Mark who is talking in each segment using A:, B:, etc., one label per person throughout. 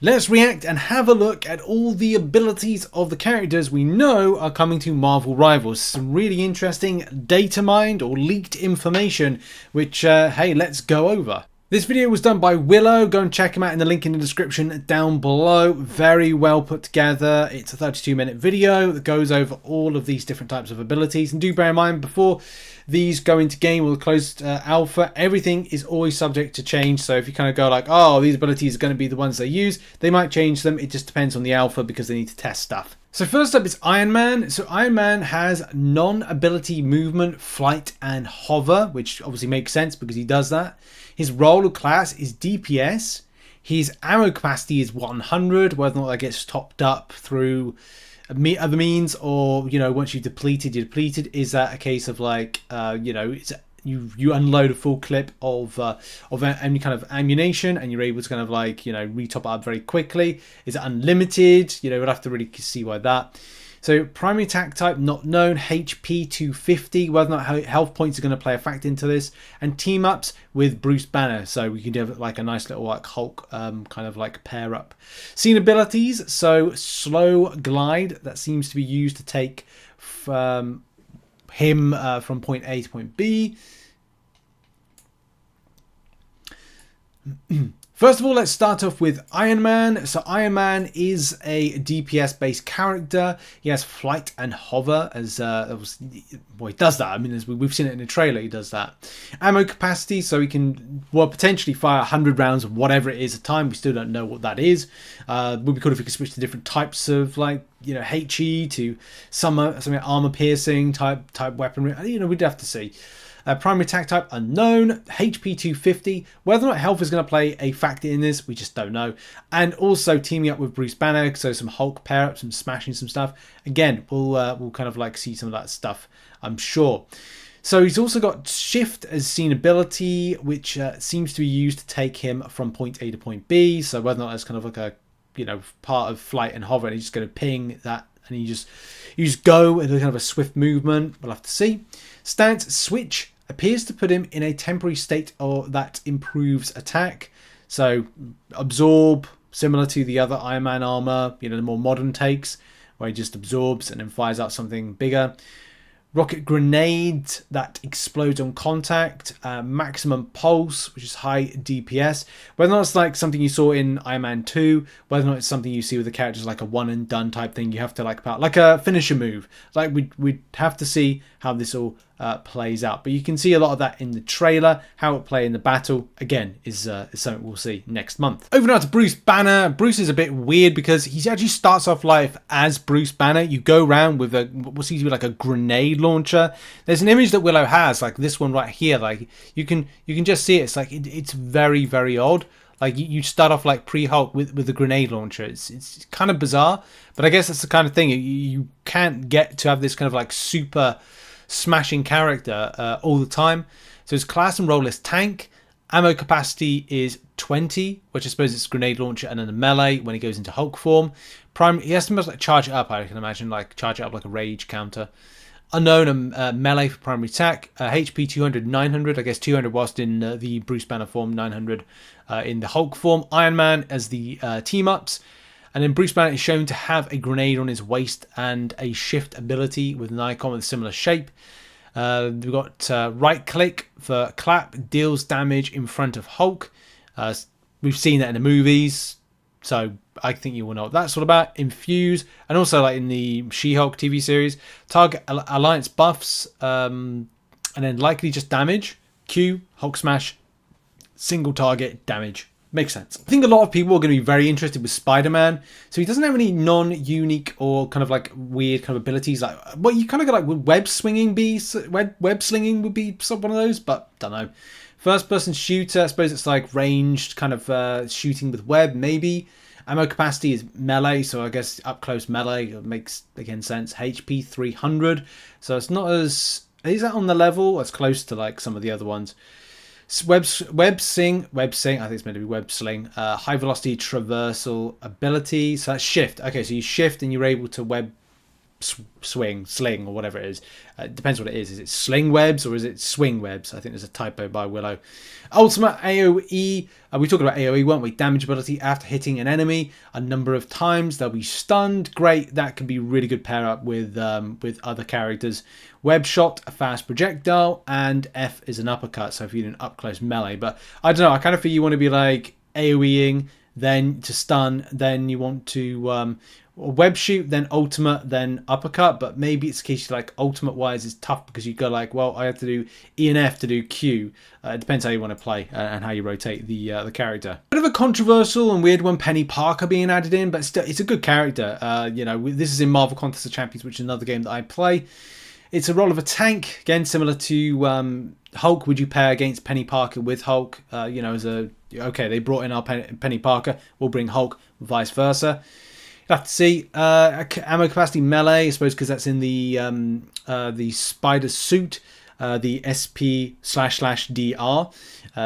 A: Let's react and have a look at all the abilities of the characters we know are coming to Marvel Rivals. Some really interesting data mined or leaked information, which, hey, let's go over. This video was done by Willow. Go and check him out in the link in the description down below. Very well put together. It's a 32-minute video that goes over all of these different types of abilities. And do bear in mind, before these go into game or the closed alpha, everything is always subject to change. So if you kind of go like, oh, these abilities are going to be the ones they use, they might change them. It just depends on the alpha because they need to test stuff. So first up is Iron Man. So Iron Man has non-ability movement, flight and hover, which obviously makes sense because he does that. His role or class is DPS. His ammo capacity is 100, whether or not that gets topped up through other means, or, you know, once you're depleted. Is that a case of like, you know, it's you unload a full clip of any kind of ammunition and you're able to kind of like, you know, retop it up very quickly? Is it unlimited? You know, we'll have to really see why that. So primary attack type not known, HP 250, whether or not health points are going to play a factor into this, and team ups with Bruce Banner. So we can do like a nice little like Hulk kind of like pair up. Seen abilities, so slow glide, that seems to be used to take him from point A to point B. First of all, let's start off with Iron Man. So Iron Man is a DPS based character. He has flight and hover as well, he does that. I mean, as we've seen it in the trailer, he does that. Ammo capacity, so he can potentially fire 100 rounds of whatever it is at a time. We still don't know what that is. Would be cool if we could switch to different types of, like, you know, HE to some armor piercing type weaponry. You know, we'd have to see. Primary attack type unknown, HP 250. Whether or not health is going to play a factor in this, we just don't know. And also teaming up with Bruce Banner, so some Hulk pair ups, some smashing some stuff. Again, we'll kind of like see some of that stuff, I'm sure. So he's also got shift as seen ability, which seems to be used to take him from point A to point B. So whether or not that's kind of like a, you know, part of flight and hover, and he's just going to ping that, and you just go and kind of a swift movement. We'll have to see. Stance switch appears to put him in a temporary state or that improves attack. So absorb, similar to the other Iron Man armor, you know, the more modern takes, where he just absorbs and then fires out something bigger. Rocket grenade that explodes on contact. Maximum pulse, which is high DPS. Whether or not it's like something you saw in Iron Man 2, whether or not it's something you see with the characters like a one and done type thing, you have to like a finisher move. Like we'd have to see how this all plays out. But you can see a lot of that in the trailer. How it play in the battle, again, is something we'll see next month. Over now to Bruce Banner. Bruce is a bit weird because he actually starts off life as Bruce Banner. You go around with what seems to be like a grenade launcher. There's an image that Willow has, like this one right here. Like you can just see it. It's like it's very, very odd. Like you start off like pre-Hulk with the grenade launcher. It's kind of bizarre, but I guess that's the kind of thing you can't get to have this kind of like super smashing character all the time. So his class and role is tank. Ammo capacity is 20, which I suppose it's grenade launcher, and then a melee when he goes into Hulk form. He has to like charge it up, I can imagine, like charge it up like a rage counter. Unknown, melee for primary attack. HP 200, 900. I guess 200 whilst in the Bruce Banner form, 900 in the Hulk form. Iron Man as the team ups. And then Bruce Banner is shown to have a grenade on his waist and a shift ability with an icon with a similar shape. We've got right click for clap, deals damage in front of Hulk. We've seen that in the movies, so I think you will know what that's all about. Infuse, and also like in the She-Hulk TV series, target alliance buffs, and then likely just damage. Q, Hulk smash, single target damage. Makes sense. I think a lot of people are going to be very interested with Spider-Man. So he doesn't have any non-unique or kind of like weird kind of abilities. Like, well, you kind of got like, would web slinging would be one of those, but don't know. First person shooter, I suppose it's like ranged kind of shooting with web, maybe. Ammo capacity is melee, so I guess up close melee makes again sense. HP 300, so it's not as, is that on the level? It's close to like some of the other ones. Web sing, I think it's meant to be web sling. High velocity traversal ability, so that's shift. Okay, so you shift and you're able to web swing, sling, or whatever it is. It depends what it is. Is it sling webs or is it swing webs? I think there's a typo by Willow. Ultimate AoE. We talked about AoE, weren't we? Damage ability after hitting an enemy a number of times. They'll be stunned. Great. That can be really good pair up with other characters. Web shot, a fast projectile, and F is an uppercut. So if you're in up close melee, but I don't know. I kind of feel you want to be like AoEing, then to stun, then you want to web shoot, then ultimate, then uppercut. But maybe it's the case like ultimate wise is tough because you go like, well, I have to do E and F to do Q. It depends how you want to play and how you rotate the character. Bit of a controversial and weird one, Peni Parker being added in, but still, it's a good character. You know, this is in Marvel Contest of Champions, which is another game that I play. It's a role of a tank, again similar to Hulk. Would you pair against Peni Parker with Hulk? You know, as a okay, they brought in our Peni Parker, we'll bring Hulk, vice versa. You'll have to see. Ammo capacity melee, I suppose, because that's in the spider suit, the SP//DR.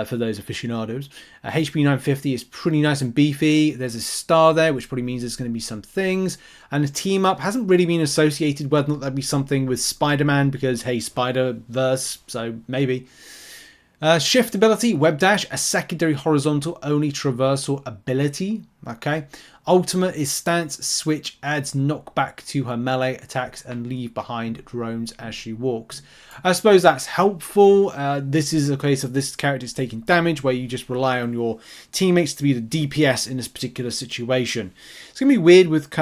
A: For those aficionados. HP 950 is pretty nice and beefy. There's a star there, which probably means there's going to be some things. And the team up hasn't really been associated, whether or not that'd be something with Spider-Man, because, hey, Spider-Verse, so maybe. Shift ability, web dash, a secondary horizontal only traversal ability. Okay. Ultimate is stance switch, adds knockback to her melee attacks and leave behind drones as she walks. I suppose that's helpful. This is a case of this character is taking damage where you just rely on your teammates to be the DPS in this particular situation. It's going to be weird with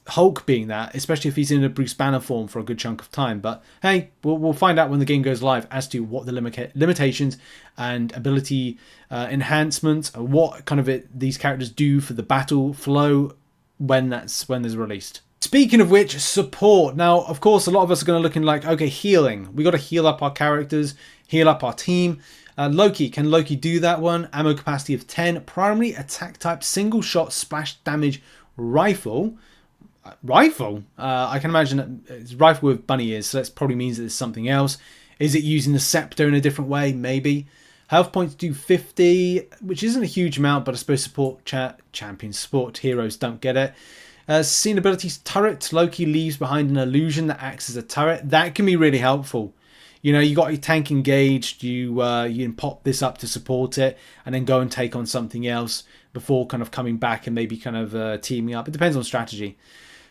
A: Hulk being that, especially if he's in a Bruce Banner form for a good chunk of time. But hey, we'll find out when the game goes live as to what the limitations and ability enhancements, what kind of these characters do for the battle flow when there's released. Speaking of which, support. Now, of course, a lot of us are going to look in like, okay, healing. We got to heal up our characters, heal up our team. Loki, can Loki do that one? Ammo capacity of 10. Primary attack type, single shot splash damage rifle. Rifle? I can imagine that it's rifle with bunny ears, so that probably means that it's something else. Is it using the scepter in a different way? Maybe. Health points do 50, which isn't a huge amount, but I suppose champions, support heroes don't get it. Scene abilities, turret. Loki leaves behind an illusion that acts as a turret. That can be really helpful. You know, you got your tank engaged, you can pop this up to support it, and then go and take on something else before kind of coming back and maybe kind of teaming up. It depends on strategy.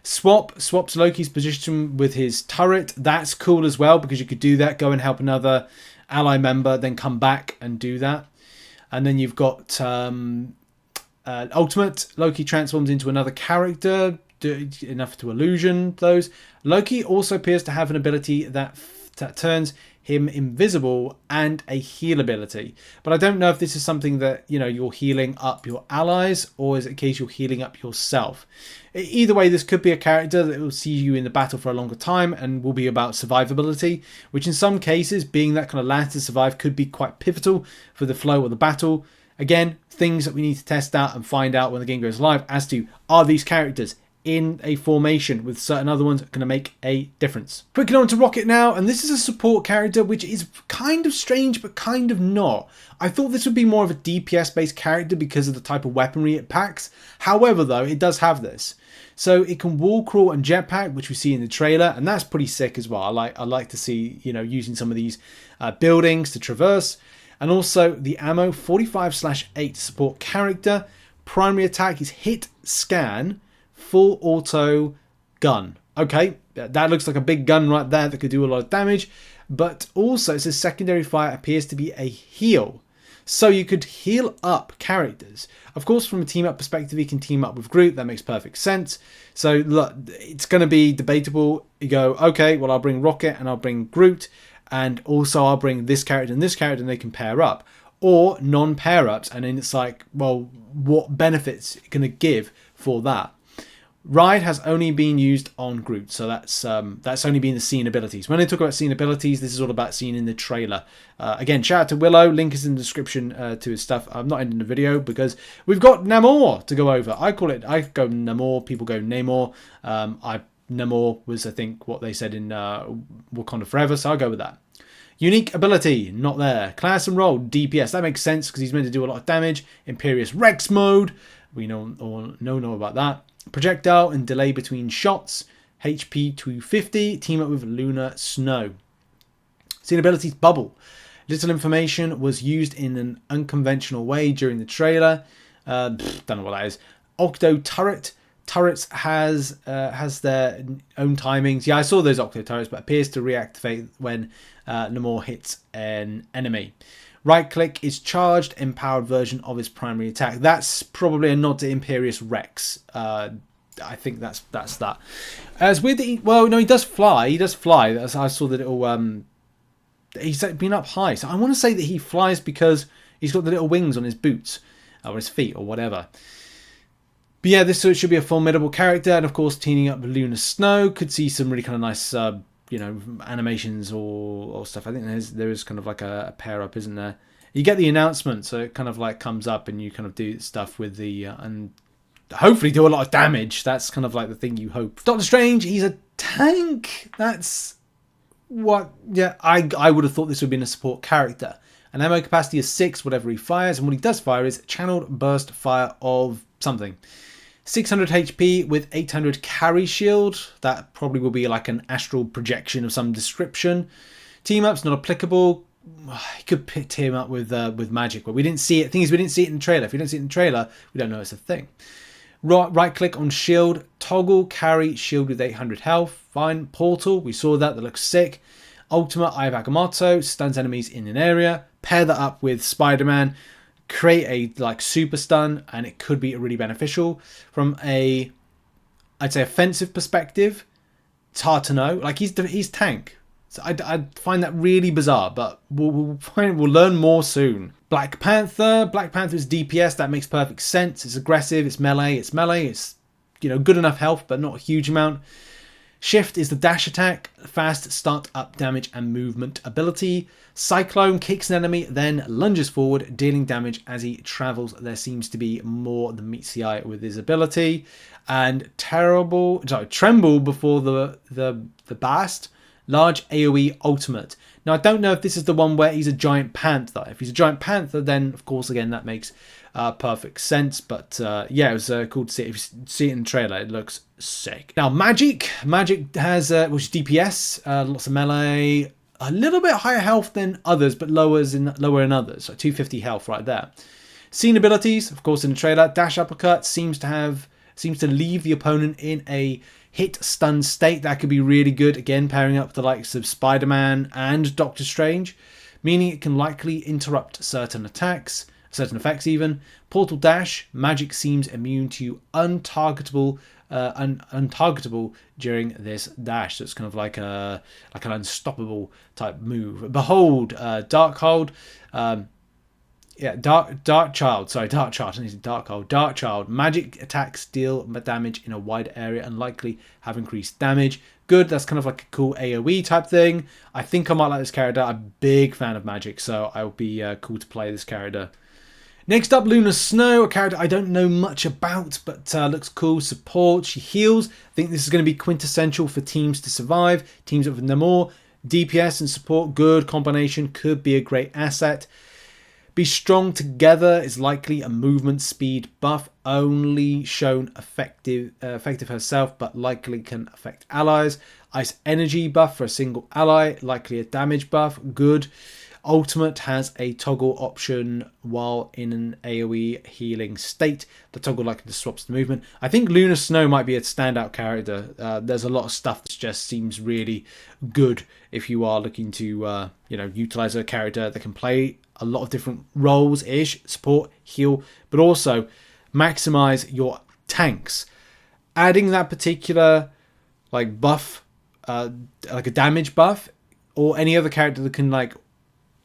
A: Swaps Loki's position with his turret. That's cool as well, because you could do that, go and help another ally member, then come back and do that. And then you've got ultimate. Loki transforms into another character, enough to illusion those. Loki also appears to have an ability that turns him invisible and a heal ability, but I don't know if this is something that, you know, you're healing up your allies, or is it a case you're healing up yourself. Either way, this could be a character that will see you in the battle for a longer time and will be about survivability, which in some cases, being that kind of last to survive, could be quite pivotal for the flow of the battle. Again, things that we need to test out and find out when the game goes live as to, are these characters in a formation with certain other ones going to make a difference. Quickly on to Rocket now, and this is a support character, which is kind of strange but kind of not. I thought this would be more of a DPS based character because of the type of weaponry it packs. However, though, it does have this. So it can wall crawl and jetpack, which we see in the trailer, and that's pretty sick as well. I like to see, you know, using some of these buildings to traverse. And also the ammo, 45/8 support character. Primary attack is hit, scan, full auto gun. Okay, that looks like a big gun right there that could do a lot of damage. But also it says secondary fire appears to be a heal. So you could heal up characters. Of course, from a team up perspective, you can team up with Groot. That makes perfect sense. So look, it's going to be debatable. You go, okay, well, I'll bring Rocket and I'll bring Groot. And also I'll bring this character, and they can pair up. Or non-pair ups. And then it's like, well, what benefits it going to give for that? Ride has only been used on Groot, so that's only been the scene abilities. When I talk about scene abilities, this is all about scene in the trailer. Again, shout out to Willow. Link is in the description to his stuff. I'm not ending the video because we've got Namor to go over. I go Namor. People go Namor. Namor was, I think, what they said in Wakanda Forever, so I'll go with that. Unique ability, not there. Class and role, DPS. That makes sense because he's meant to do a lot of damage. Imperious Rex mode. We know about that. Projectile and delay between shots. HP 250. Team up with Lunar Snow. Scene abilities Bubble. Little information was used in an unconventional way during the trailer. Don't know what that is. Octo Turret. Turrets has their own timings. Yeah, I saw those Octo Turrets, but appears to reactivate when Namor hits an enemy. Right click is charged, empowered version of his primary attack. That's probably a nod to Imperious Rex. I think that's that. As with the, well, no, he does fly. He does fly. I saw that it'll he's been up high, so I want to say that he flies because he's got the little wings on his boots or his feet or whatever. But yeah, this should be a formidable character, and of course, teaming up with Lunar Snow could see some really kind of nice, animations or stuff. I think there is kind of like a pair up, isn't there? You get the announcement, so it kind of like comes up, and you kind of do stuff with the and hopefully do a lot of damage. That's kind of like the thing you hope. Doctor Strange, he's a tank. That's what, yeah, I would have thought this would be a support character. An ammo capacity is 6, whatever he fires, and what he does fire is channeled burst fire of something. 600 HP with 800 carry shield. That probably will be like an astral projection of some description. Team up's not applicable. He could team up with Magik, but we didn't see it. The thing is, we didn't see it in the trailer. If we don't see it in the trailer, we don't know it's a thing. Right click on shield, toggle carry shield with 800 health. Fine. Portal, we saw that looks sick. Ultimate Eye of Agamotto, stuns enemies in an area. Pair that up with Spider-Man, create a like super stun, and it could be really beneficial. From a, I'd say, offensive perspective, it's hard to know. Like he's tank. So I find that really bizarre, but we'll learn more soon. Black Panther. Black Panther's DPS, that makes perfect sense. It's aggressive, it's melee. It's good enough health, but not a huge amount. Shift is the dash attack, fast start up damage and movement ability. Cyclone kicks an enemy, then lunges forward, dealing damage as he travels. There seems to be more than meets the eye with his ability. And Tremble before the Bast. Large AoE ultimate. Now, I don't know if this is the one where he's a giant panther. If he's a giant panther, then, of course, again, that makes perfect sense. But, yeah, it was cool to see it. If you see it in the trailer, it looks sick. Now, Magik. Magik has, which is DPS, lots of melee, a little bit higher health than others, but lower in others. So 250 health right there. Scene abilities, of course, in the trailer. Dash uppercut seems to leave the opponent in a hit stun state. That could be really good, again pairing up with the likes of Spider-Man and Doctor Strange, meaning it can likely interrupt certain effects even. Portal dash, Magik seems immune to untargetable during this dash, so it's kind of like an unstoppable type move. Behold, Darkhold, Dark Child. Magik attacks deal damage in a wide area and likely have increased damage. Good, that's kind of like a cool AoE type thing. I think I might like this character. I'm a big fan of Magik, so I'll be cool to play this character. Next up, Lunar Snow, a character I don't know much about, but looks cool. Support, she heals. I think this is going to be quintessential for teams to survive. Teams up with Namor, DPS and support, good combination, could be a great asset. Be strong together is likely a movement speed buff, only shown effective herself, but likely can affect allies. Ice energy buff for a single ally, likely a damage buff, good. Ultimate has a toggle option while in an AoE healing state. The toggle likely swaps the movement. I think Lunar Snow might be a standout character. There's a lot of stuff that just seems really good if you are looking to utilize a character that can play a lot of different roles-ish, support, heal, but also maximize your tanks. Adding that particular like buff, like a damage buff, or any other character that can like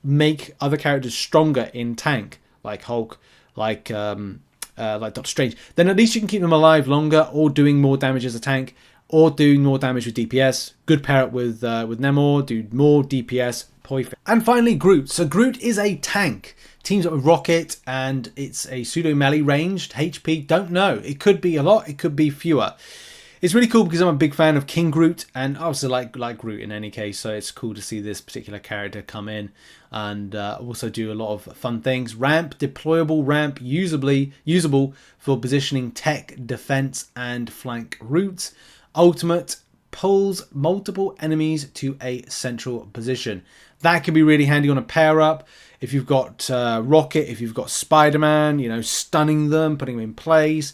A: make other characters stronger in tank, like Hulk, like Doctor Strange, then at least you can keep them alive longer, or doing more damage as a tank, or doing more damage with DPS. Good pair up with Namor, do more DPS. Perfect. And finally, Groot. So Groot is a tank. Teams up with Rocket, and it's a pseudo melee ranged. HP, don't know. It could be a lot, it could be fewer. It's really cool because I'm a big fan of King Groot, and I also like Groot in any case, so it's cool to see this particular character come in and also do a lot of fun things. Ramp, deployable ramp, usable for positioning tech, defense, and flank routes. Ultimate, pulls multiple enemies to a central position. That can be really handy on a pair up. If you've got Rocket, if you've got Spider-Man, you know, stunning them, putting them in place,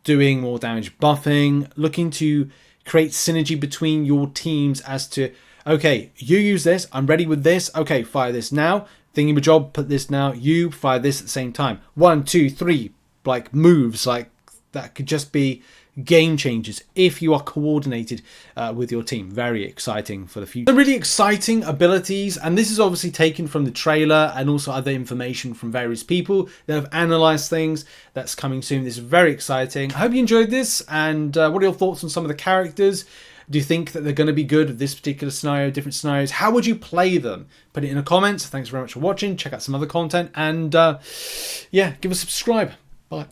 A: doing more damage buffing, looking to create synergy between your teams as to, okay, you use this, I'm ready with this, okay, fire this now, thingy job, put this now, you fire this at the same time. 1, 2, 3, like moves, like that could just be game changers if you are coordinated with your team. Very exciting for the future. The really exciting abilities, and this is obviously taken from the trailer and also other information from various people that have analyzed things. That's coming soon. This is very exciting. I hope you enjoyed this, and what are your thoughts on some of the characters? Do you think that they're going to be good with this particular scenario, different scenarios? How would you play them? Put it in the comments. Thanks very much for watching. Check out some other content, and yeah, give us a subscribe. Bye.